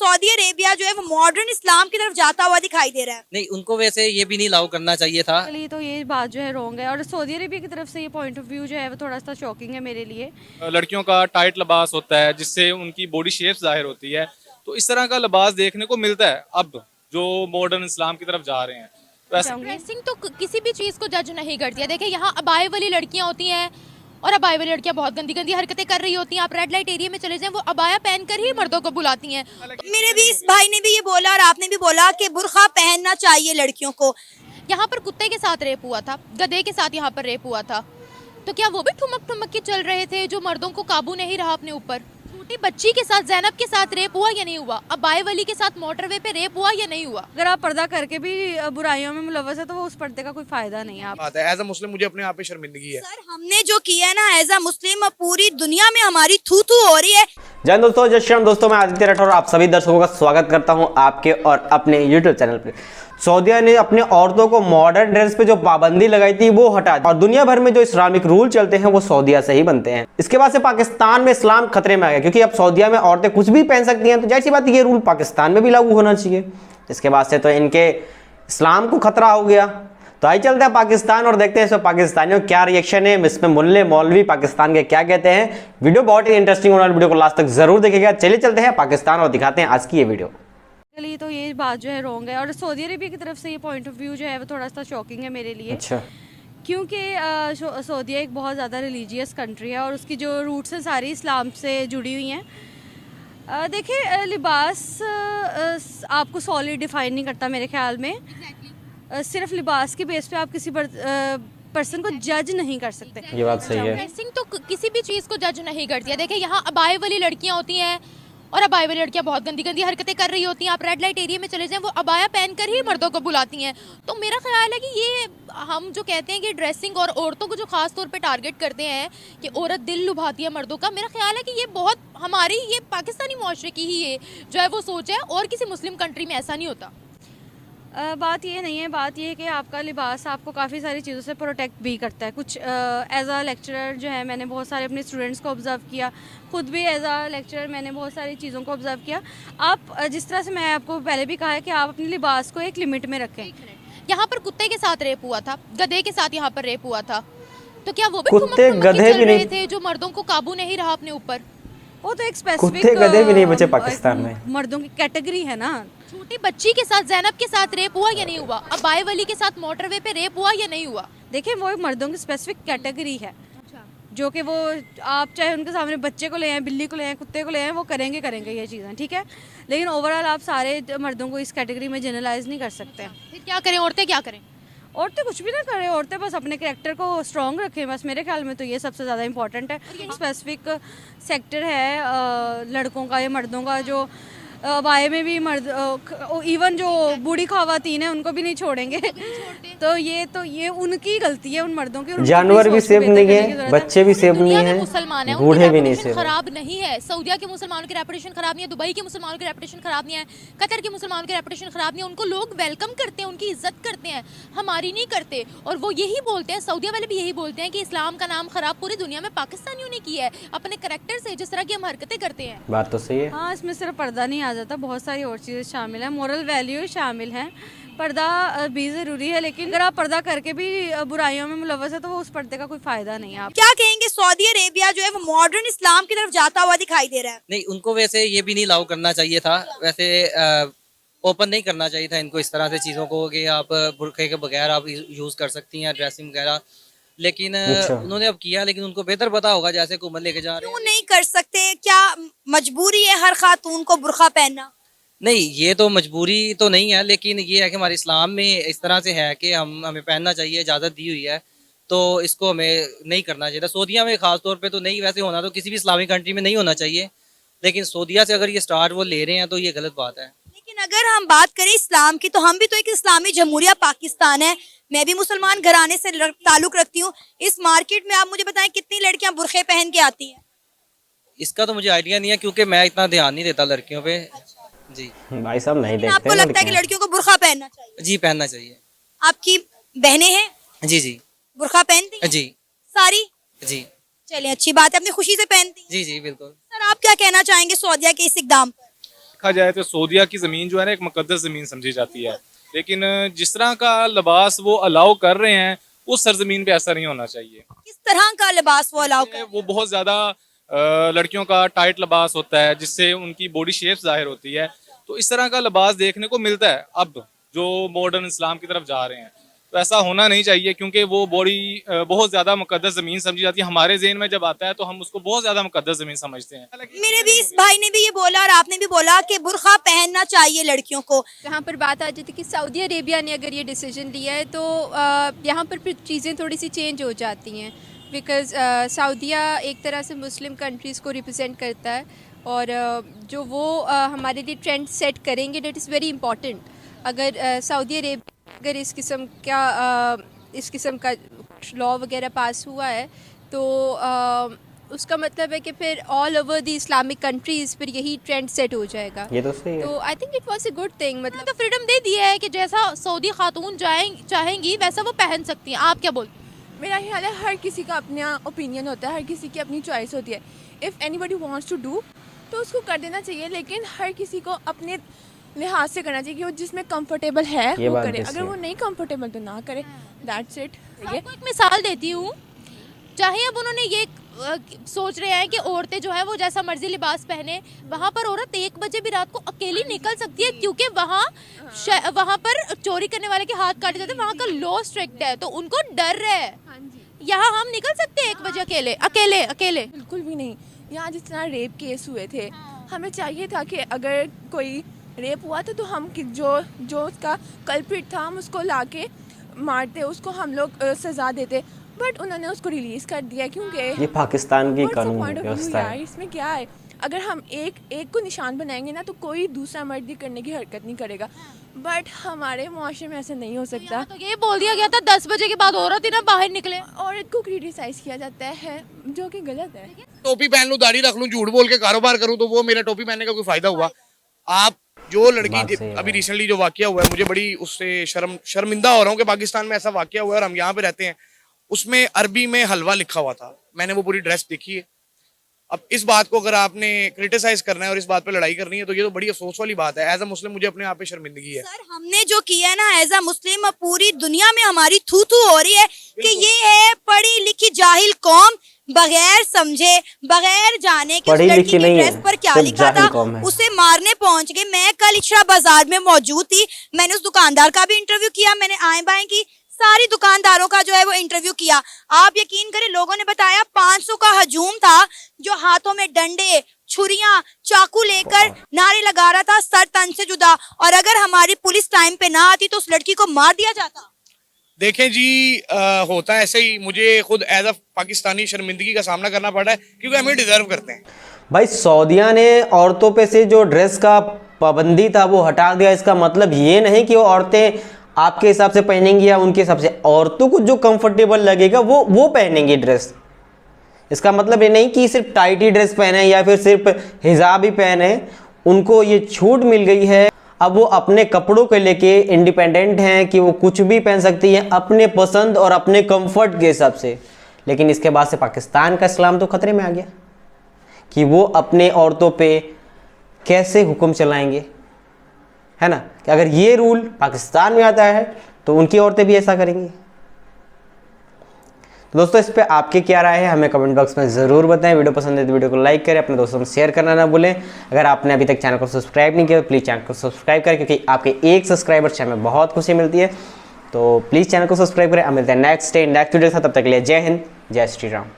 Saudi Arabia जो है वो मॉडर्न इस्लाम की तरफ जाता हुआ दिखाई दे रहा है। नहीं, उनको वैसे ये भी नहीं अलाउ करना चाहिए था। लिए तो ये बात जो है रॉन्ग है और सऊदी अरेबिया की तरफ से ये पॉइंट ऑफ व्यू जो है वो थोड़ा सा शॉकिंग है मेरे लिए। लड़कियों का टाइट लिबास होता है जिससे उनकी बॉडी शेप जाहिर होती है, तो इस तरह का लिबास देखने को मिलता है अब जो मॉडर्न इस्लाम की तरफ जा रहे हैं। तो ऐसा ड्रेसिंग तो किसी भी चीज को जज नहीं करती है। देखिए यहाँ अबाए वाली लड़कियां होती हैं और अबाए वाली लड़कियां बहुत गंदी गंदी हरकतें कर रही होती हैं। आप रेड लाइट एरिया में चले जाएं, वो अबाया पहनकर ही मर्दों को बुलाती हैं। मेरे भी इस भाई ने भी ये बोला और आपने भी बोला कि बुर्का पहनना चाहिए लड़कियों को। यहाँ पर कुत्ते के साथ रेप हुआ था, गधे के साथ यहाँ पर रेप हुआ था, तो क्या वो भी ठुमक ठुमक के चल रहे थे जो मर्दों को काबू नहीं रहा अपने ऊपर? छोटी बच्ची के साथ जैनब के साथ रेप हुआ या नहीं हुआ? अबाए वाली के साथ मोटरवे पे रेप हुआ या नहीं हुआ? अगर आप पर्दा करके भी बुराइयों में मुलव्वस है तो वो उस पर्दे का कोई फायदा नहीं है। आप बात है, एज अ मुस्लिम मुझे अपने आप पे शर्मिंदगी है। सर हमने जो किया है ना एज अ मुस्लिम, पूरी दुनिया में हमारी थू थू हो रही है। जय दोस्तों, जय श्री राम दोस्तों, मैं आदित्य राठौर आप सभी दर्शकों का स्वागत करता हूं आपके और अपने YouTube चैनल पे। सऊदीया ने अपने औरतों को मॉडर्न ड्रेस पे जो पाबंदी लगाई थी वो हटा दी और दुनिया भर में जो इस्लामिक रूल चलते हैं वो सऊदीया से ही बनते हैं। इसके बाद से पाकिस्तान में इस्लाम खतरे में आ गया क्योंकि अब सऊदीया में औरतें कुछ भी पहन सकती हैं, तो जाहिर सी बात ये रूल पाकिस्तान में भी लागू होना चाहिए। इसके बाद से तो इनके इस्लाम को खतरा हो गया। तो आइए चलते हैं पाकिस्तान और देखते हैं इसमें पाकिस्तानियों क्या रिएक्शन है, इसमें मुल्ले मौलवी पाकिस्तान के क्या कहते हैं। वीडियो बहुत ही इंटरेस्टिंग होने वाली, वीडियो को लास्ट तक जरूर देखिएगा। चलिए चलते हैं पाकिस्तान और दिखाते हैं आज की ये वीडियो। लिए तो ये बात जो है रॉन्ग है और सऊदी अरेबिया की तरफ से ये पॉइंट ऑफ व्यू जो है वो थोड़ा सा शॉकिंग है मेरे लिए। अच्छा, क्योंकि सऊदीया एक बहुत ज़्यादा रिलीजियस कंट्री है और उसकी जो रूट्स हैं सारी इस्लाम से जुड़ी हुई हैं। देखिए लिबास आपको सॉलिड डिफाइन नहीं करता मेरे ख्याल में। सिर्फ लिबास के बेस पे आप किसी पर्सन को जज नहीं कर सकते। ये बात सही है। ड्रेसिंग तो किसी भी चीज को जज नहीं करती है। देखिए यहाँ अबाए वाली लड़कियां होती हैं और अबाए वाली लड़कियां बहुत गंदी गंदी हरकतें कर रही होती हैं। आप रेड लाइट एरिया में चले जाएं, वो अबाया पहनकर ही मर्दों को बुलाती हैं। तो मेरा ख्याल है कि ये हम जो कहते हैं कि ड्रेसिंग और औरतों को जो खास तौर पे टारगेट करते हैं कि औरत दिल लुभाती है मर्दों का, मेरा ख्याल है कि ये बहुत हमारी ये पाकिस्तानी मुआशरे की ही ये जो है वो सोच है और किसी मुस्लिम कंट्री में ऐसा नहीं होता। बात ये नहीं है, बात ये है कि आपका लिबास आपको काफ़ी सारी चीज़ों से प्रोटेक्ट भी करता है। कुछ एज अ लेक्चरर जो है मैंने बहुत सारे अपने स्टूडेंट्स को ऑब्ज़र्व किया, खुद भी एज अ लेक्चरर मैंने बहुत सारी चीज़ों को ऑब्ज़र्व किया। आप जिस तरह से मैं आपको पहले भी कहा है कि आप अपने लिबास को एक लिमिट में रखें। यहाँ पर कुत्ते के साथ रेप हुआ था, गधे के साथ यहाँ पर रेप हुआ था, तो क्या वो भी कुत्ते ठुमक ठुमक के गधे चल भी रहे नहीं। थे जो मर्दों को काबू नहीं रहा अपने ऊपर? वो तो एक स्पेसिफिक कुत्ते गधे भी नहीं बचे पाकिस्तान में। मर्दों की कैटेगरी है ना। छोटी बच्ची के साथ जैनब के साथ रेप हुआ या नहीं हुआ? अबाए वाली के साथ मोटरवे पे रेप हुआ या नहीं हुआ? देखिए वो एक मर्दों की स्पेसिफिक कैटेगरी है जो कि वो आप चाहे उनके सामने बच्चे को ले आए, बिल्ली को ले आए, कुत्ते को ले आए, वो करेंगे ये चीज़ें, ठीक है। लेकिन ओवरऑल आप सारे मर्दों को इस कैटेगरी में जनरलाइज नहीं कर सकते। फिर क्या करें, औरतें क्या करें? औरतें कुछ भी ना करें, औरतें बस अपने कैरेक्टर को स्ट्रॉन्ग रखें, बस मेरे ख्याल में तो ये सबसे ज़्यादा इंपॉर्टेंट है। स्पेसिफिक सेक्टर है लड़कों का या मर्दों का जो वाई में भी मर्द इवन जो बूढ़ी ख़वातीन है उनको भी नहीं छोड़ेंगे। तो ये उनकी गलती है, उन मर्दों की। जानवर भी सेफ नहीं है, बच्चे भी सेफ नहीं है, मुसलमान है, बूढ़े भी नहीं रेपुटेशन सेफ। खराब नहीं है। सऊदिया के मुसलमानों की रेपुटेशन खराब नहीं है, दुबई के मुसलमानों की रेपुटेशन खराब नहीं है, कतर के मुसलमानों की रेपुटेशन खराब नहीं है। उनको लोग वेलकम करते हैं, उनकी इज्जत करते हैं, हमारी नहीं करते। और वो यही बोलते हैं, सऊदिया वाले भी यही बोलते हैं कि इस्लाम का नाम खराब पूरी दुनिया में पाकिस्तानियों ने किया है अपने करेक्टर से, जिस तरह की हम हरकतें करते हैं। बात तो सही है। हाँ, इसमें सिर्फ पर्दा नहीं आ जाता, बहुत सारी और चीज़ें शामिल हैं, मोरल वैल्यू शामिल हैं। पर्दा भी ज़रूरी है, लेकिन अगर आप पर्दा करके भी बुराइयों में मुलव्वस है तो वो उस पर्दे का कोई फ़ायदा नहीं है। आप क्या कहेंगे सऊदी अरेबिया जो है वो मॉडर्न इस्लाम की तरफ जाता हुआ दिखाई दे रहा है। नहीं, उनको वैसे ये भी नहीं अलाउ करना चाहिए था। वैसे ओपन नहीं करना चाहिए था इनको इस तरह से चीज़ों को कि आप बुरखे के बगैर आप यूज़ कर सकती हैं ड्रेसिंग वगैरह। लेकिन उन्होंने अब किया, लेकिन उनको बेहतर पता होगा जैसे घूमन लेके जा रहे हैं। क्यों नहीं कर सकते? क्या मजबूरी है हर खातून को बुर्का पहनना? नहीं, ये तो मजबूरी तो नहीं है, लेकिन ये है कि हमारे इस्लाम में इस तरह से है कि हमें पहनना चाहिए, इजाज़त दी हुई है, तो इसको हमें नहीं करना चाहिए। सऊदीया में ख़ास तौर पे तो नहीं, वैसे होना तो किसी भी इस्लामिक कंट्री में नहीं होना चाहिए, लेकिन सऊदीया से अगर ये स्टार्ट वो ले रहे हैं तो ये गलत बात है। लेकिन अगर हम बात करें इस्लाम की तो हम भी तो एक इस्लामी जमहूरिया पाकिस्तान है। मैं भी मुसलमान घराने से ताल्लुक रखती हूँ। इस मार्केट में आप मुझे बताएं कितनी लड़कियां बुरखे पहन के आती हैं? इसका तो मुझे आइडिया नहीं है क्योंकि मैं इतना ध्यान नहीं देता लड़कियों पे। जी भाई साहब नहीं देखते आपको लगता है कि लड़कियों को बुर्का पहनना चाहिए? जी, पहनना चाहिए। आपकी बहनें हैं जी जी बुर्का पहनती हैं? जी सारी? जी चलिए अच्छी बात है, अपनी खुशी से पहनती हैं। जी जी बिल्कुल। सर आप क्या कहना चाहेंगे सऊदीया के इस इकदाम पर? देखा जाए तो सऊदीया की ज़मीन जो है ना एक मुकद्दस ज़मीन समझी जाती है, लेकिन जिस तरह का लिबास वो अलाउ कर रहे हैं उस सरजमीन पे ऐसा नहीं होना चाहिए। किस तरह का लिबास वो अलाउ कर? वो बहुत ज़्यादा लड़कियों का टाइट लिबास होता है जिससे उनकी बॉडी शेप जाहिर होती है, तो इस तरह का लिबास देखने को मिलता है अब जो मॉडर्न इस्लाम की तरफ जा रहे हैं। तो ऐसा होना नहीं चाहिए क्योंकि वो बॉडी बहुत ज़्यादा मुकद्दस ज़मीन समझी जाती है। हमारे ज़हन में जब आता है तो हम उसको बहुत ज़्यादा मुकद्दस ज़मीन समझते हैं। मेरे भी इस भाई ने भी ये बोला और आपने भी बोला कि बुर्का पहनना चाहिए लड़कियों को। यहाँ पर बात आ जाती है कि सऊदी अरेबिया ने अगर ये डिसीजन लिया है तो यहाँ पर फिर चीज़ें थोड़ी सी चेंज हो जाती हैं, बिकॉज़ सऊदीया एक तरह से मुस्लिम कंट्रीज़ को रिप्रेजेंट करता है और जो वो हमारे लिए ट्रेंड सेट करेंगे डेट इज़ वेरी इंपॉर्टेंट। अगर सऊदी अरेबिया अगर इस किस्म का लॉ वगैरह पास हुआ है तो उसका मतलब है कि फिर all over the Islamic countries फिर यही ट्रेंड सेट हो जाएगा। ये तो सही है। तो I think it was a good thing. मतलब तो फ्रीडम दे दी है कि जैसा सऊदी खातून चाहेंगी वैसा वो पहन सकती हैं। आप क्या बोलते हैं? मेरा ख्याल है हर किसी का अपना ओपिनियन होता है, हर किसी की अपनी चॉइस होती है। If anybody wants to do तो उसको कर देना चाहिए, लेकिन हर किसी को अपने लिहाज से करना चाहिए कि वो जिसमें कंफर्टेबल है वो करे। अगर वो नहीं कंफर्टेबल तो ना करे, दैट्स इट। आपको एक मिसाल देती हूँ, चाहे अब उन्होंने ये सोच रहे हैं कि औरतें जो है वो जैसा मर्जी लिबास पहने, वहाँ पर औरत 1 बजे भी रात को अकेली निकल सकती है क्योंकि वहाँ पर चोरी करने वाले के हाथ काटे जाते हैं, वहाँ का लॉ स्ट्रिक्ट है तो उनको डर है। यहाँ हम निकल सकते हैं 1 बजे अकेले? बिल्कुल भी नहीं। यहाँ जिस तरह रेप केस हुए थे, हमें चाहिए था कि अगर कोई रेप हुआ था तो हम जो उसका कल्प्रिट था हम उसको लाके मारते, उसको हम लोग सज़ा देते, बट उन्होंने उसको रिलीज़ कर दिया क्योंकि ये पाकिस्तान की कानून व्यवस्था है। इसमें क्या है, अगर हम एक को निशान बनाएंगे ना तो कोई दूसरा मर्द भी करने की हरकत नहीं करेगा, बट हमारे मुआशरे में ऐसा नहीं हो सकता। तो ये बोल दिया गया था 10 बजे के बाद औरत ही ना बाहर निकले। औरत को क्रिटिसाइज किया जाता है जो कि गलत है। टोपी पहन लूं, दाढ़ी रख लूं, झूठ बोल के कारोबार करूं तो वो मेरा टोपी पहनने का कोई फायदा हुआ? आप जो लड़की अभी रिसेंटली जो वाकया हुआ है, मुझे बड़ी उससे शर्मिंदा हो रहा हूँ कि पाकिस्तान में ऐसा वाकया हुआ है और हम यहाँ पे रहते हैं। उसमें अरबी में हलवा लिखा हुआ था, मैंने वो पूरी ड्रेस देखी है। अब इस बात को अगर आपने क्रिटिसाइज करना है और इस बात पे लड़ाई करनी है तो ये तो बड़ी अफसोस वाली बात है। एज अ मुस्लिम मुझे अपने आप पे शर्मिंदगी है। सर हमने जो किया है ना एज अ मुस्लिम, पूरी दुनिया में हमारी थू थू हो रही है कि ये है पढ़ी लिखी जाहिल कौम, बगैर समझे बगैर जाने कि उस लड़की की ड्रेस पर क्या लिखा था उसे मारने पहुंच गए। मैं कल इशरा बाजार में मौजूद थी, मैंने उस दुकानदार का भी इंटरव्यू किया, मैंने आए बाएं की सारी दुकानदारों का जो है वो इंटरव्यू किया। आप यकीन करें लोगों ने बताया 500 का हजूम था जो हाथों में डंडे छुरियां चाकू लेकर नारे लगा रहा था सर तन से जुदा, और अगर हमारी पुलिस टाइम पे ना आती तो उस लड़की को मार दिया जाता। देखें जी, होता है ऐसे ही। मुझे खुद एज अ पाकिस्तानी शर्मिंदगी का सामना करना पड़ा है क्योंकि हम ये डिजर्व करते हैं। भाई सऊदीया ने औरतों पे से जो ड्रेस का पाबंदी था वो हटा दिया। इसका मतलब ये नहीं कि वो औरतें आपके हिसाब से पहनेंगी या उनके हिसाब से, औरतों को जो कंफर्टेबल लगेगा वो पहनेंगी ड्रेस। इसका मतलब ये नहीं कि सिर्फ टाइट ही ड्रेस पहने या फिर सिर्फ हिजाब ही पहने। उनको ये छूट मिल गई है, अब वो अपने कपड़ों को लेके इंडिपेंडेंट हैं कि वो कुछ भी पहन सकती हैं अपने पसंद और अपने कंफर्ट के हिसाब से। लेकिन इसके बाद से पाकिस्तान का इस्लाम तो खतरे में आ गया कि वो अपने औरतों पे कैसे हुक्म चलाएंगे, है ना। कि अगर ये रूल पाकिस्तान में आता है तो उनकी औरतें भी ऐसा करेंगी। तो दोस्तों इस पे आपके क्या राय है हमें कमेंट बॉक्स में ज़रूर बताएं। वीडियो पसंद है तो वीडियो को लाइक करें, अपने दोस्तों में शेयर करना ना भूलें। अगर आपने अभी तक चैनल को सब्सक्राइब नहीं किया तो प्लीज़ चैनल को सब्सक्राइब करें क्योंकि आपके एक सब्सक्राइबर से हमें बहुत खुशी मिलती है। तो प्लीज़ चैनल को सब्सक्राइब करें। मिलते हैं नेक्स्ट डे नेक्स्ट वीडियो के साथ, तब तक के लिए जय हिंद जय श्री राम।